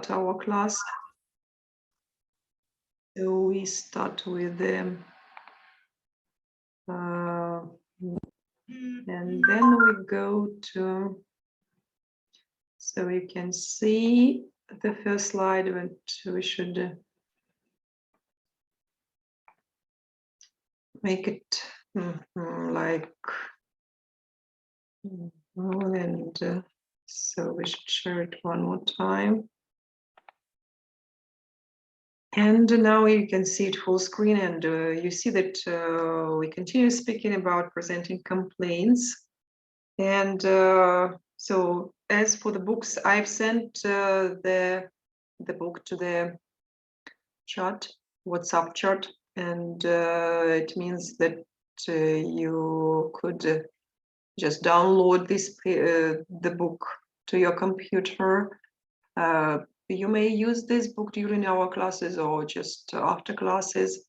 our class. So we start with the and then we go to, so you can see the first slide, but we should make it like and so we should share it one more time. And now you can see it full screen, and you see that we continue speaking about presenting complaints. And so as for the books, I've sent the book to the chat, WhatsApp chat, and it means that you could just download this the book to your computer. You may use this book during our classes or just after classes,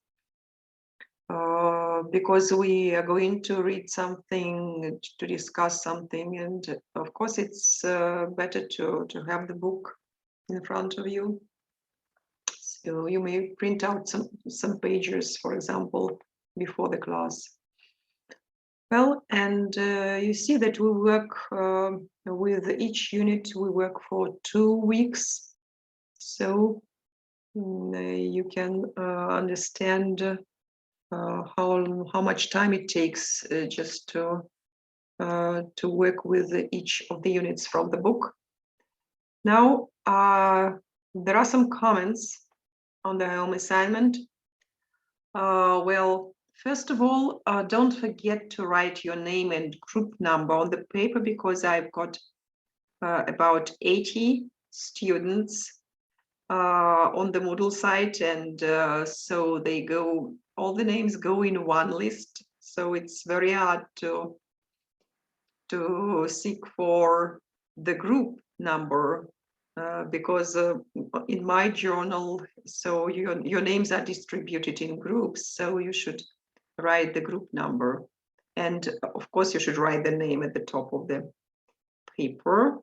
because we are going to read something, to discuss something, and of course it's better to have the book in front of you. So you may print out some pages, for example, before the class. Well, and you see that we work with each unit, we work for 2 weeks. So you can understand how much time it takes just to work with each of the units from the book. Now, there are some comments on the home assignment. Well, first of all, don't forget to write your name and group number on the paper, because I've got about 80 students on the Moodle site, and so all the names go in one list. So it's very hard to seek for the group number, because in my journal, so your names are distributed in groups, so you should write the group number, and of course you should write the name at the top of the paper.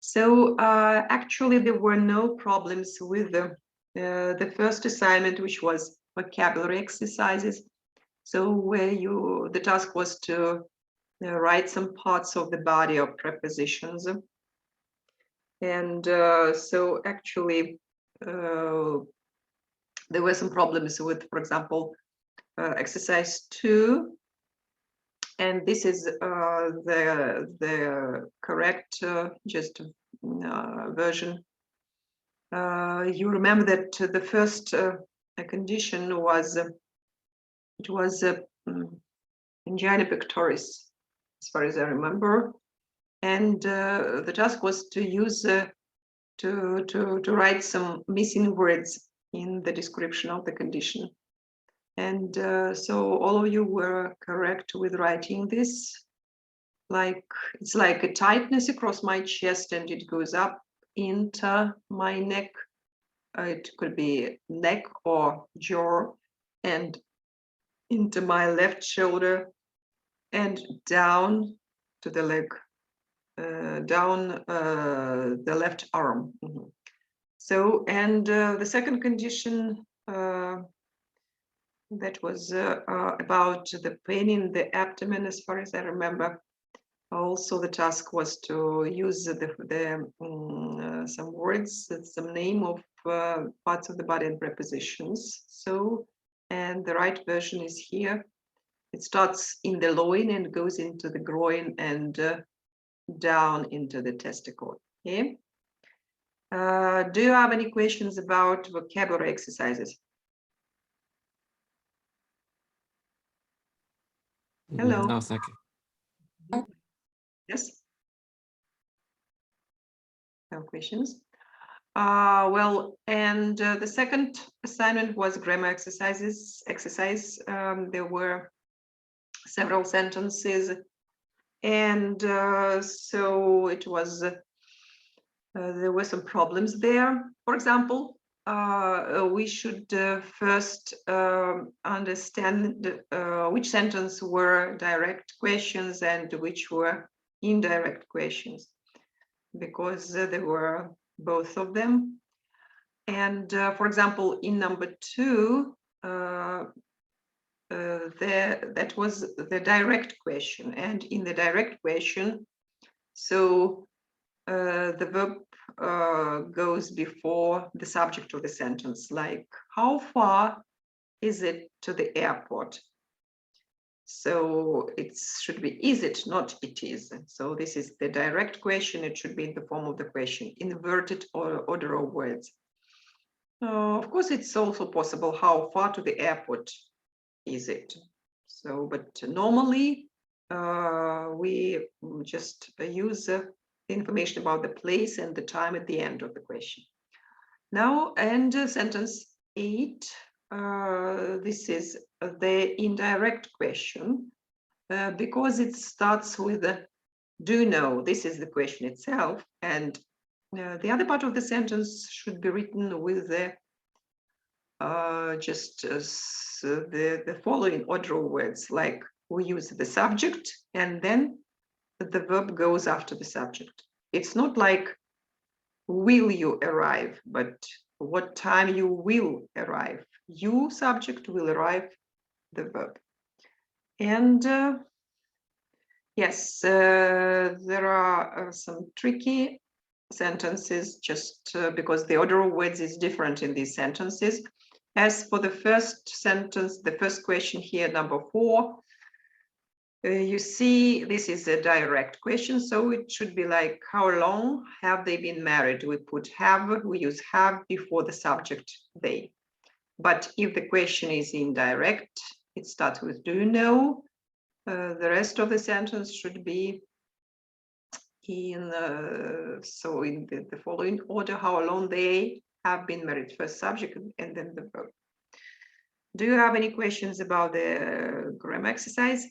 So actually there were no problems with the first assignment, which was vocabulary exercises. So where the task was to write some parts of the body of prepositions. And so actually there were some problems with, for example, exercise 2. And this is the correct version. You remember that the first condition was it was angina pectoris, as far as I remember, and the task was to use to write some missing words in the description of the condition. And so all of you were correct with writing this. It's like a tightness across my chest, and it goes up into my neck. It could be neck or jaw, and into my left shoulder, and down to the leg, down the left arm. So, and the second condition, that was about the pain in the abdomen, as far as I remember. Also, the task was to use some words, some name of parts of the body and prepositions. So, and the right version is here. It starts in the loin and goes into the groin and down into the testicle. Okay. Do you have any questions about vocabulary exercises? Hello. No, thank you. Yes. No questions. Well, and the second assignment was grammar exercises. There were several sentences, and so it was. There were some problems there. For example, we should first understand which sentence were direct questions and which were indirect questions, because there were both of them. And for example, in number 2, that was the direct question, and in the direct question, so the verb goes before the subject of the sentence, like how far is it to the airport? So it should be is it, not it is. So this is the direct question. It should be in the form of the question, inverted order of words. Of course, it's also possible how far to the airport is it. So, but normally we just use the information about the place and the time at the end of the question. Now, and sentence 8, this is the indirect question because it starts with a do you know. This is the question itself, and the other part of the sentence should be written with the the following order of words, like we use the subject and then the verb goes after the subject. It's not like will you arrive, but what time you will arrive. You subject will arrive, the verb. And yes, there are some tricky sentences just because the order of words is different in these sentences. As for the first sentence, the first question here, number 4, you see this is a direct question, so it should be like how long have they been married? We put have, we use have before the subject they. But if the question is indirect, it starts with do you know? The rest of the sentence should be in the following order, how long they have been married, first subject and then the verb. Do you have any questions about the grammar exercise?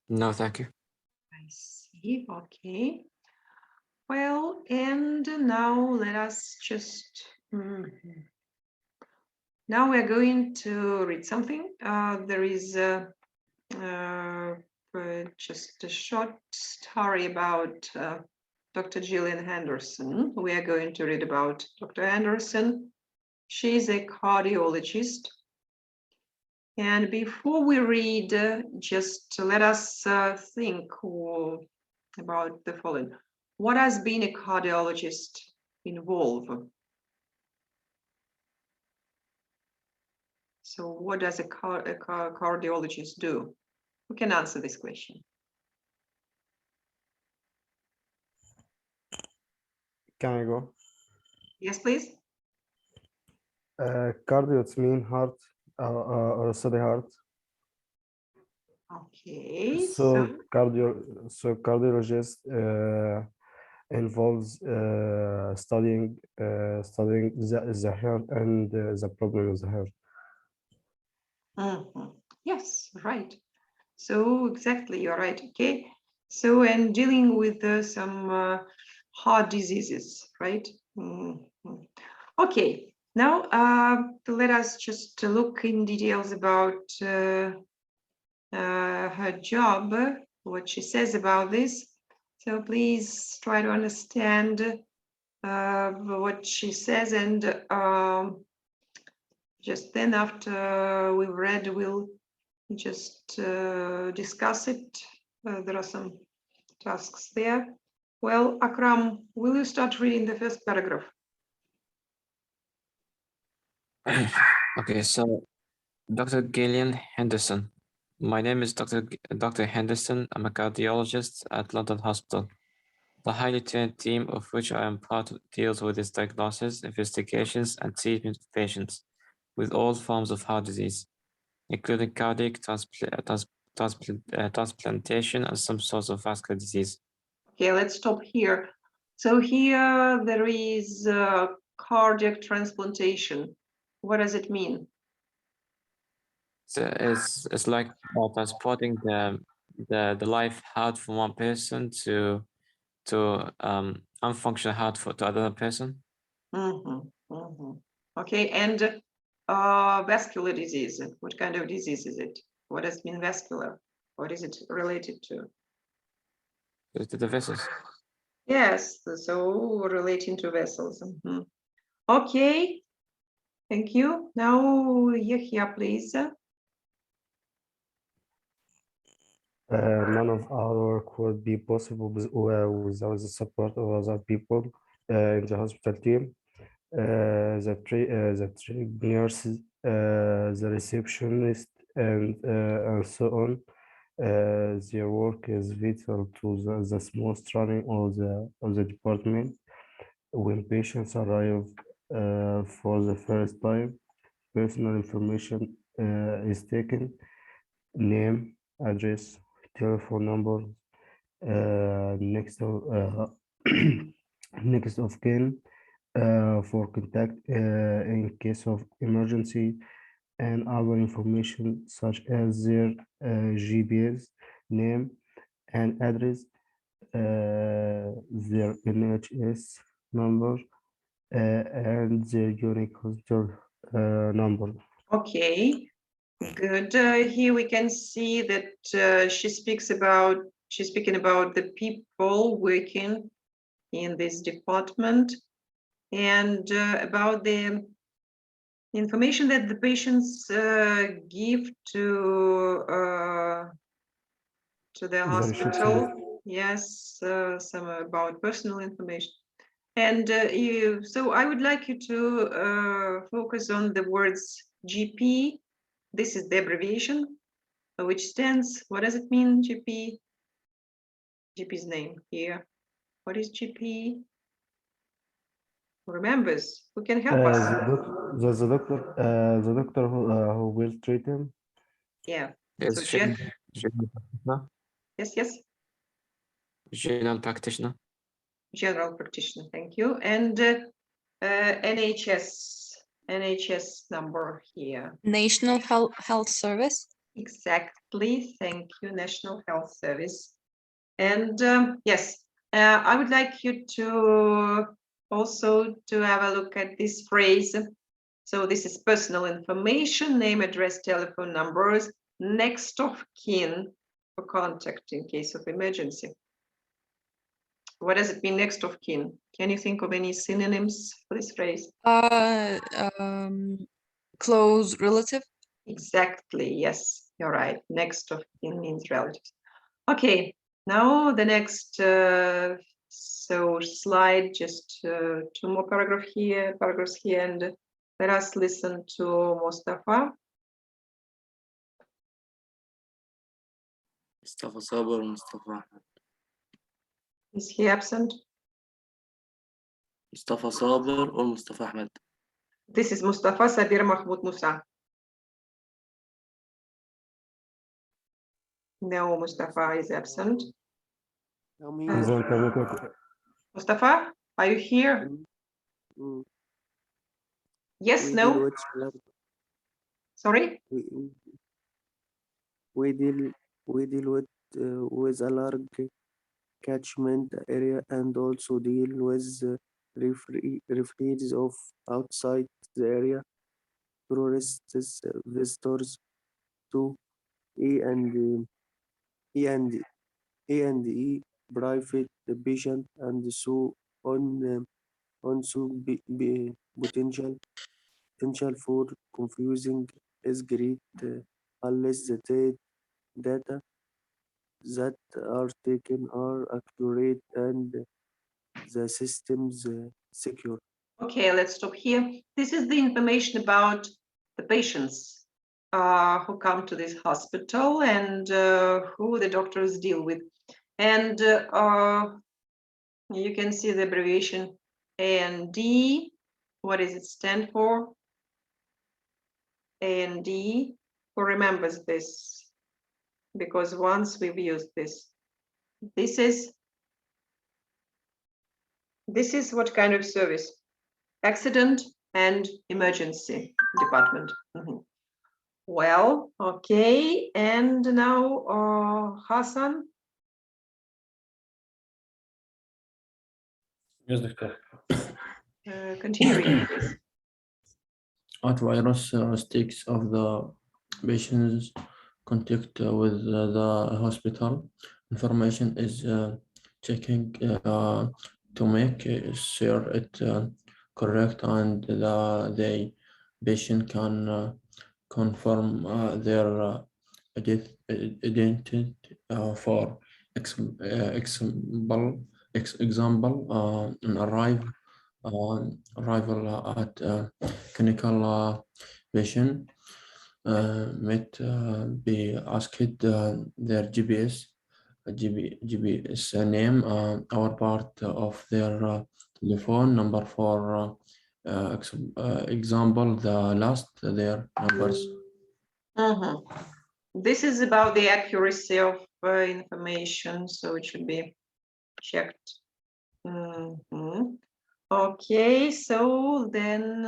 No, thank you. I see. Okay. Well, and now let us just now we're going to read something. There is just a short story about Dr. Gillian Henderson. We are going to read about Dr. Henderson. She's a cardiologist. And before we read, just let us think about the following. What has being a cardiologist involve? So what does a cardiologist do? Who can answer this question? Can I go? Yes, please. Cardio, it's mean heart or study heart. Okay. So cardiologist involves studying the heart and the problem of the heart. Yes, right. So exactly, you're right. Okay. So and dealing with some heart diseases, right? Okay. Now let us just look in details about her job, what she says about this. So please try to understand what she says, and just then after we've read, we'll just discuss it. There are some tasks there. Well, Akram, will you start reading the first paragraph? Okay, so Dr. Gillian Henderson. My name is Dr. Henderson. I'm a cardiologist at London Hospital. The highly trained team of which I am part deals with its diagnosis, investigations, and treatment of patients with all forms of heart disease, including cardiac transplantation and some sorts of vascular disease. Okay, let's stop here. So here there is cardiac transplantation. What does it mean? So it's like transporting the life heart from one person to unfunctional heart to another person. Okay, and vascular disease. What kind of disease is it? What does mean vascular? What is it related to? To the vessels. Yes, so relating to vessels. Mhm. Okay, thank you. Now, Yahya, please. None of our work would be possible without the support of other people in the hospital team. The trained nurses, the receptionist, and so on. Their work is vital to the smooth running of the department. When patients arrive for the first time, personal information is taken, name, address, telephone number, next of next of kin for contact in case of emergency, and other information such as their GPS, name and address, their NHS number, and their unique hospital number. Okay, good. Here we can see that she's speaking about the people working in this department and about the information that the patients give to the The hospital. Yes, some about personal information. And so I would like you to focus on the words GP. This is the abbreviation, which stands, what does it mean, GP? GP's name here. What is GP? Who remembers? Who can help us? The doctor who will treat him. Yeah. Yes, So Jeff, general practitioner. yes, General practitioner. general practitioner. Thank you. And NHS number here. National Health Service. Exactly. Thank you, National Health Service. And yes, I would like you to also to have a look at this phrase. So this is personal information, name, address, telephone numbers, next of kin for contact in case of emergency. What does it mean, next of kin? Can you think of any synonyms for this phrase? Close relative. Exactly, yes, you're right. Next of kin means relatives. Okay, now the next so slide, just two more paragraphs here, and let us listen to Mustafa. مصطفى صابر ومصطفى أحمد. Is he absent? مصطفى صابر ومصطفى أحمد. This is Mustafa Sabir Mahmoud Musa. No, Mustafa is absent. Mustafa, are you here? Yes, no? Sorry? We deal with a large catchment area and also deal with refugees of outside the area, tourists, visitors to E&E, private patient, and so on. Also, potential for confusing is great unless the data that are taken are accurate and the systems secure. Okay, let's stop here. This is the information about the patients who come to this hospital and who the doctors deal with. And you can see the abbreviation A&D. What does it stand for? A&D. Who remembers this? Because once we've used this. This is what kind of service? Accident and emergency department. Well, okay, and now Hassan. Yes, doctor. Continue, please. What virus sticks of the patient's contact with the hospital information is checking to make sure it correct and the patient can confirm their identity for example an arrival at clinical patient might be asked their GPS name or part of their telephone number for example, the last their numbers. Mhm. This is about the accuracy of information, so it should be checked. Mhm. Okay, so then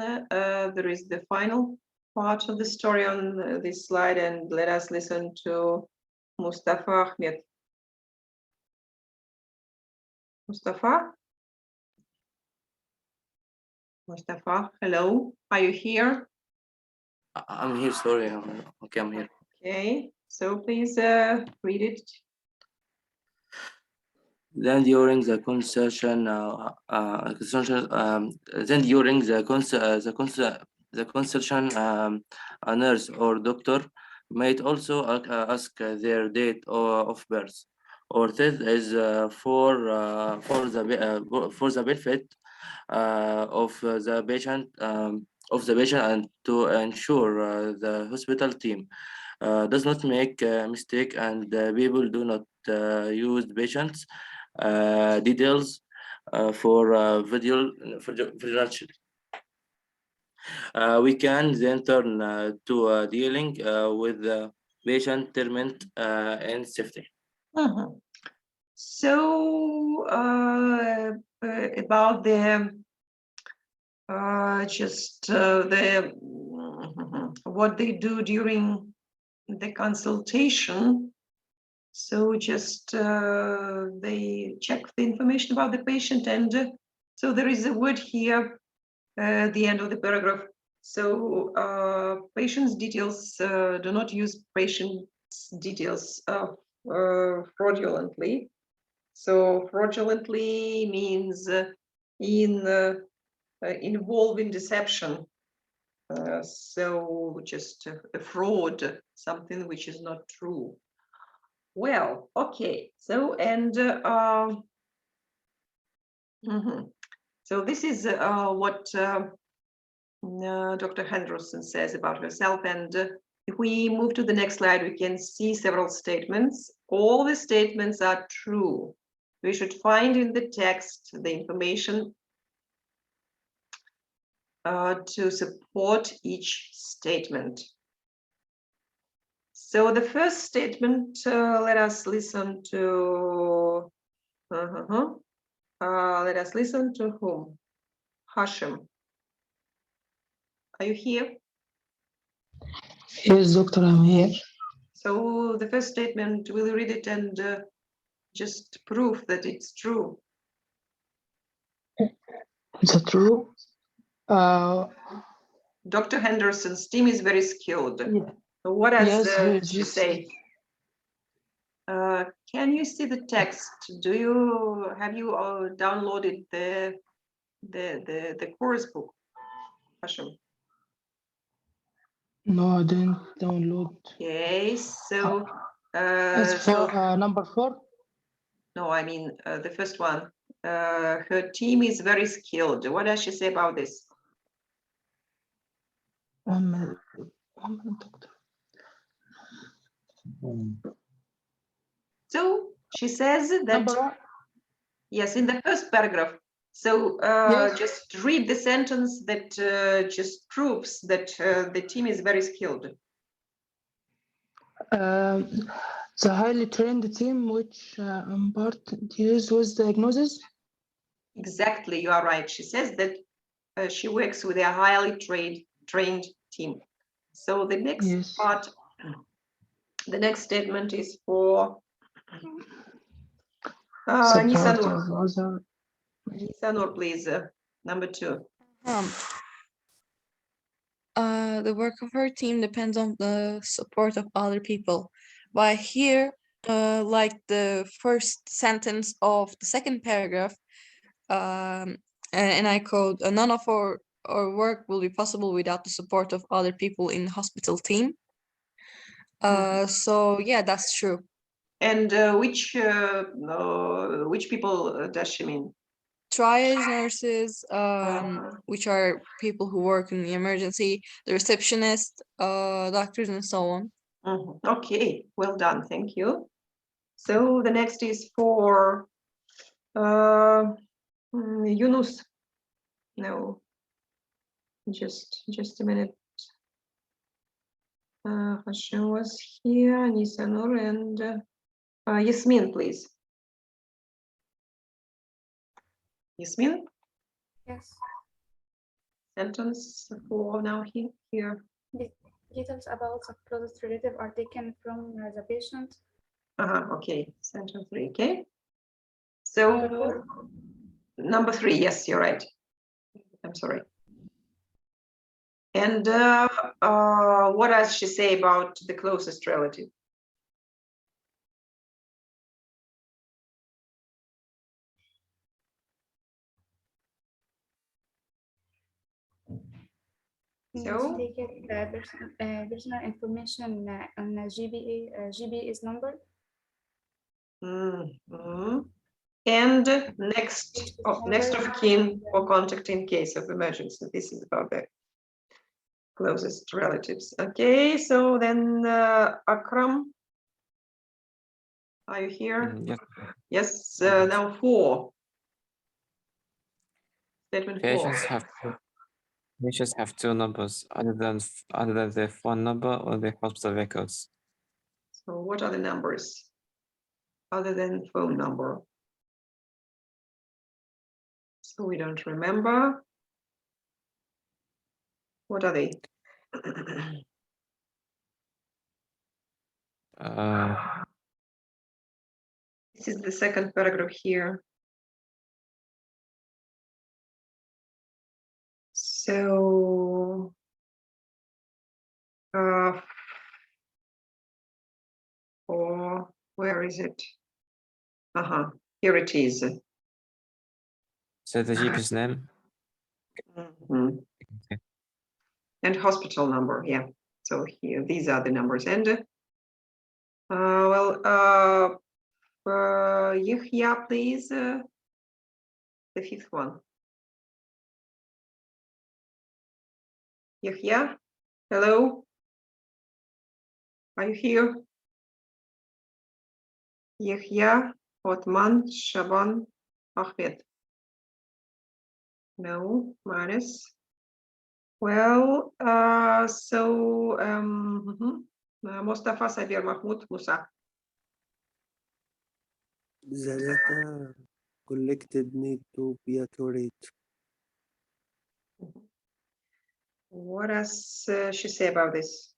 there is the final part of the story on this slide, and let us listen to Mustafa Ahmed. Mustafa? Mustafa, hello, are you here? I'm here, sorry. Okay, I'm here. Okay, so please read it. Then during the consultation, the consultation, a nurse or doctor might also ask their date of birth, or this is for the benefit of the patient and to ensure the hospital team does not make a mistake and people do not use patients details for vigilance. We can then turn to dealing with the patient treatment and safety. Mhm. So about the what they do during the consultation. So just they check the information about the patient, and so there is a word here at the end of the paragraph. So patient's details do not use patient's details fraudulently. So fraudulently means involving deception. So just a fraud, something which is not true. Well, okay. So and so this is what Dr. Henderson says about herself. And if we move to the next slide, we can see several statements. All the statements are true. We should find in the text the information to support each statement. So the first statement, let us listen to. Let us listen to whom? Hashim. Are you here? Yes, doctor, I'm here. So the first statement, will you read it and just prove that it's true? Is that true? Dr. Henderson's team is very skilled. Yeah. So what does Yes, she say? Can you see the text? Have you downloaded the course book, Hashim? No, I didn't download. Okay, so As for number 4, no, I mean the first one. Her team is very skilled. What does she say about this? one minute, doctor. So she says that Number 1. yes, in the first paragraph. So Yes. just read the sentence that just proves that the team is very skilled. The highly trained team which impart deals with diagnosis. Exactly, you are right. She says that she works with a highly trained team. So the next part, the next statement is for Nisanur. Nisanur, please. Number 2. The work of her team depends on the support of other people. But here, Like the first sentence of the second paragraph, and I quote, none of our work will be possible without the support of other people in the hospital team. So yeah, that's true. And which people does she mean? Triage nurses, which are people who work in the emergency, the receptionist, doctors, and so on. Mhm. Okay, well done, thank you. So the next is for Yunus. No, just a minute. Hashem was here, Nisanur, and Yasmin, please. Yasmin, Yes. sentence for now here. Details about the closest relative are taken from the patient. Okay, sentence 3, okay. So number 3, yes, you're right. I'm sorry. And what does she say about the closest relative? So Take personal information on the GBA's number. And next of kin or contact in case of emergency. This is about the closest relatives. Okay, so then Akram, are you here? Yes. Yes, now 4. Statement 4. Patients have 2 numbers other than their phone number or their hospital records. So what are the numbers other than phone number? So we don't remember. What are they? This is the second paragraph here. So or where is it? Here it is. So the GP's name. Mhm. Okay. And hospital number, yeah. So here, these are the numbers. And Yahya, please, the 5th one. Yahya, hello? Are you here? Yahya, Otman, Shaban, Ahmed. No, minus. Well, Mustafa, Sabir, Mahmoud, Musa. The data collected need to be accurate. What does she say about this?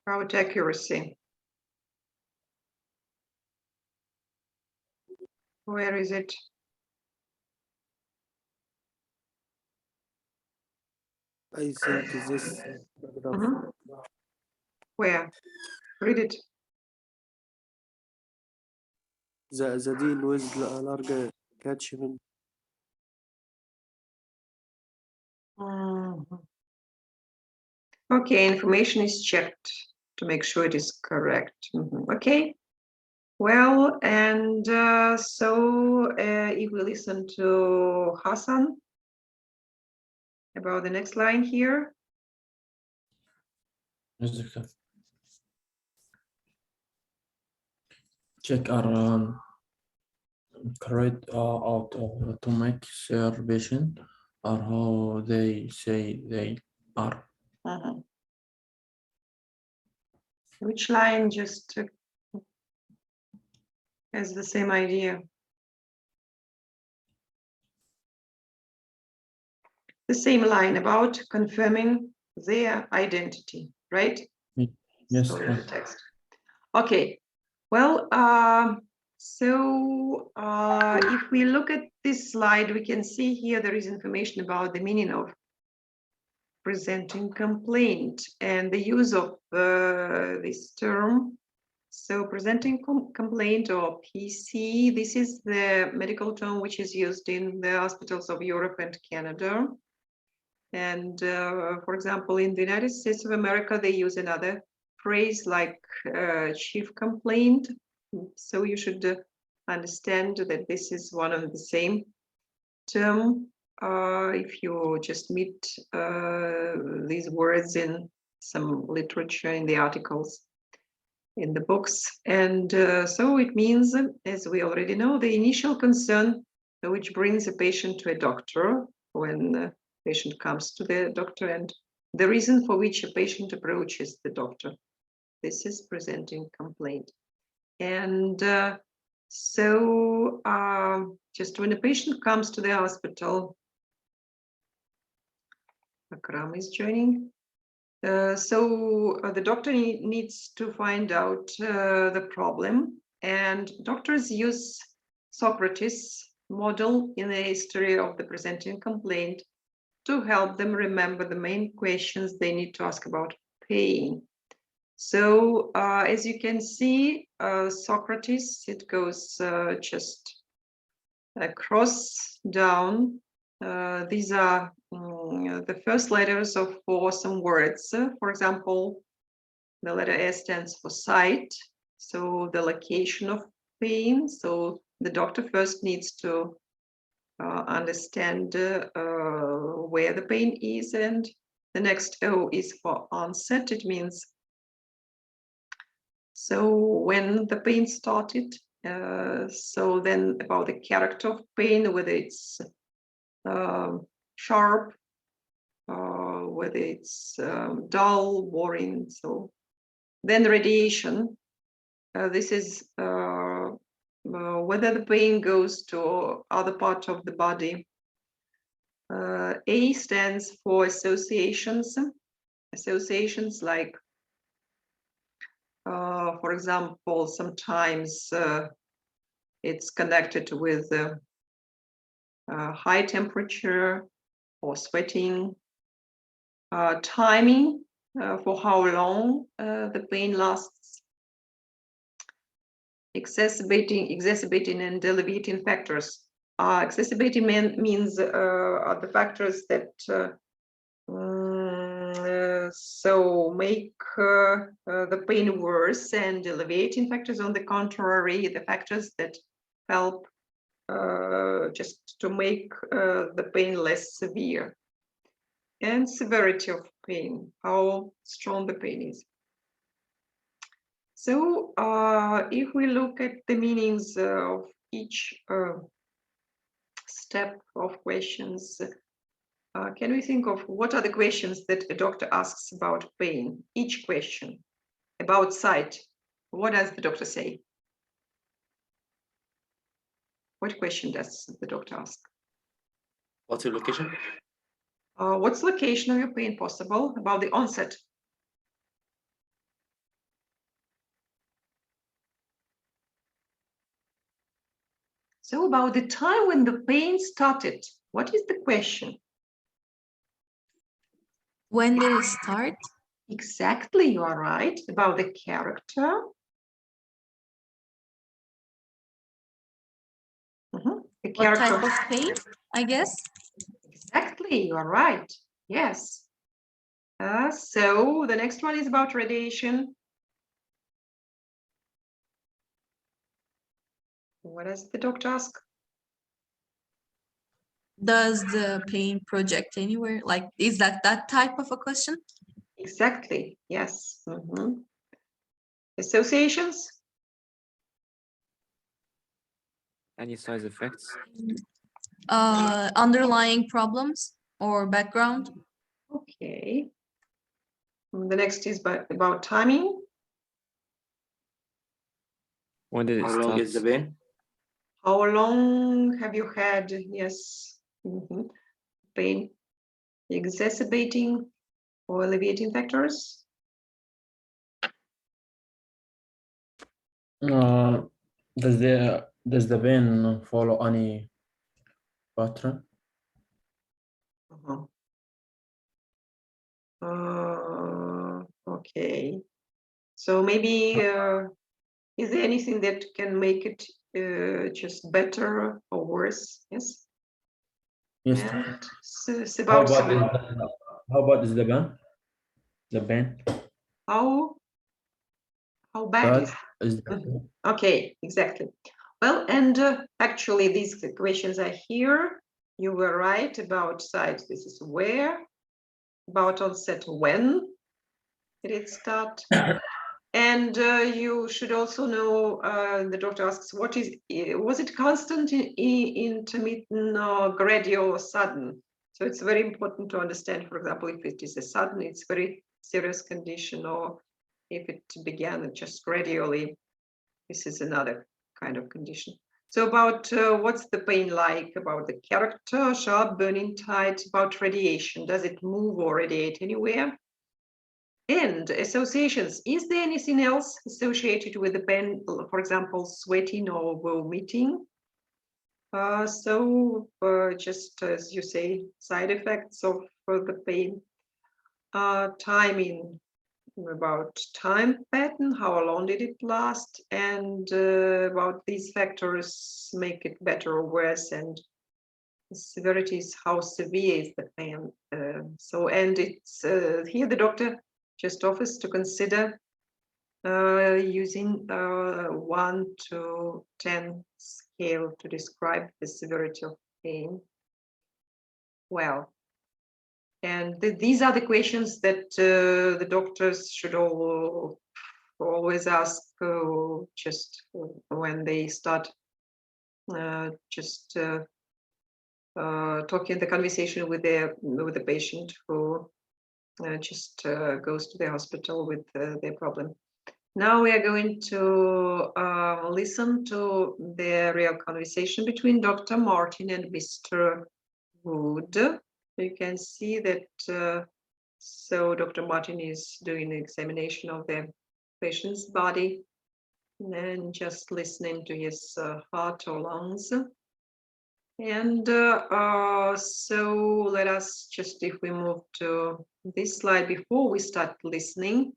About accuracy. Where is it? I think this paragraph. Where? Read it. The deal with a large catchment. Okay, information is checked to make sure it is correct. Okay. Well, and so if we listen to Hassan about the next line here. Check are carried out to make sure patient are how they say they are. Which line just has the same idea? The same line about confirming their identity, right? Yes. So in the text. Okay, well, if we look at this slide, we can see here there is information about the meaning of presenting complaint and the use of this term. So presenting complaint, or PC, this is the medical term which is used in the hospitals of Europe and Canada. And for example, in the United States of America, they use another phrase like chief complaint. So you should understand that this is one and the same term. If you just meet these words in some literature, in the articles, in the books. And so it means, as we already know, the initial concern which brings a patient to a doctor when the patient comes to the doctor, and the reason for which a patient approaches the doctor. This is presenting complaint. And just when a patient comes to the hospital, Akram is joining. The doctor needs to find out the problem, and doctors use Socrates' model in the history of the presenting complaint to help them remember the main questions they need to ask about pain. So as you can see, Socrates, it goes just across down. These are the first letters for some words. For example, the letter S stands for site, so the location of pain. So the doctor first needs to understand where the pain is, and the next O is for onset. It means so when the pain started. So then about the character of pain, whether it's sharp, whether it's dull, boring. So then radiation. This is whether the pain goes to other part of the body. A stands for associations. Associations like, for example, sometimes it's connected with high temperature or sweating. Timing, for how long the pain lasts. Exacerbating and alleviating factors. Exacerbating means are the factors that so make the pain worse, and alleviating factors, on the contrary, the factors that help just to make the pain less severe. And severity of pain, how strong the pain is. So if we look at the meanings of each step of questions, can we think of what are the questions that a doctor asks about pain? Each question about sight, what does the doctor say? What question does the doctor ask? What's your location? What's the location of your pain possible? About the onset. So about the time when the pain started, what is the question? When did it start? Exactly, you are right. About the character. The What character. type of pain, I guess? Exactly, you are right. Yes. So the next one is about radiation. What does the doctor ask? Does the pain project anywhere? Like, is that type of a question? Exactly, yes. Associations? Any side effects? Underlying problems or background? Okay. The next is about timing. When did it How long is the start? pain? How long have you had? Yes. Pain exacerbating or alleviating factors? Does the pain follow any pattern? Uh-huh. Okay. So maybe is there anything that can make it just better or worse? Yes. Yes. And so it's How about about is the pain? The pain how bad is is the pain? Okay, exactly. Well, and actually these questions are here. You were right about site. This is where, about onset when did it start? And you should also know, the doctor asks, was it constant, intermittent, or gradual or sudden? So it's very important to understand, for example, if it is a sudden, it's very serious condition, or if it began just gradually, this is another kind of condition. So about what's the pain like, about the character, sharp, burning, tight, about radiation, does it move or radiate anywhere? And associations, is there anything else associated with the pain, for example, sweating or vomiting? Just as you say, side effects of the pain. Timing, about time pattern, how long did it last, and about these factors make it better or worse, and the severity is how severe is the pain. And it's here the doctor just offers to consider using 1 to 10 scale to describe the severity of pain. Well, and these are the questions that the doctors should always ask just when they start talking the conversation with the patient who just goes to the hospital with their problem. Now we are going to listen to the real conversation between Dr. Martin and Mr. Wood. You can see that so Dr. Martin is doing an examination of the patient's body and just listening to his heart or lungs. And so let us just, if we move to this slide before we start listening,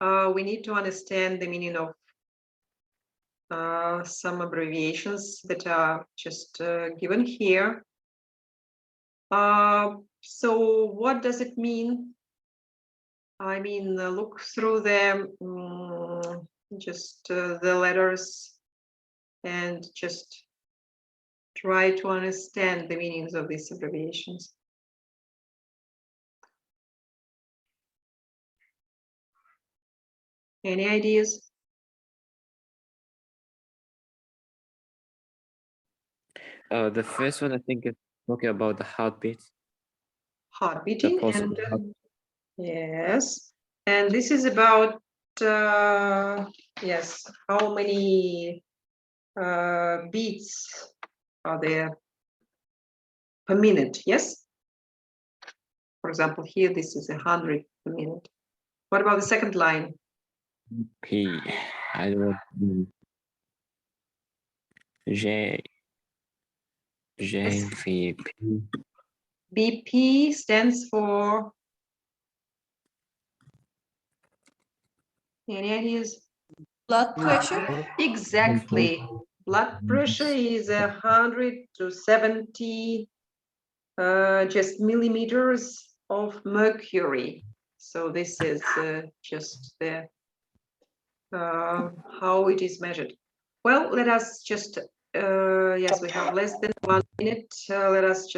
we need to understand the meaning of some abbreviations that are just given here. So what does it mean? I mean, look through them, just the letters, and just try to understand the meanings of these abbreviations. Any ideas? The first one, I think, is talking about the heartbeat. Heart beating, pulse of and the heart. yes, and this is about yes, how many beats are there per minute? Yes. For example, here this is 100 per minute. What about the second line? P. I don't know. J. Yes. V. P. BP stands for. Any ideas? Blood pressure. Exactly. Blood pressure is 100 to 70 just millimeters of mercury. So this is just the how it is measured. Well, let us just yes, we have less than 1 minute. Let us just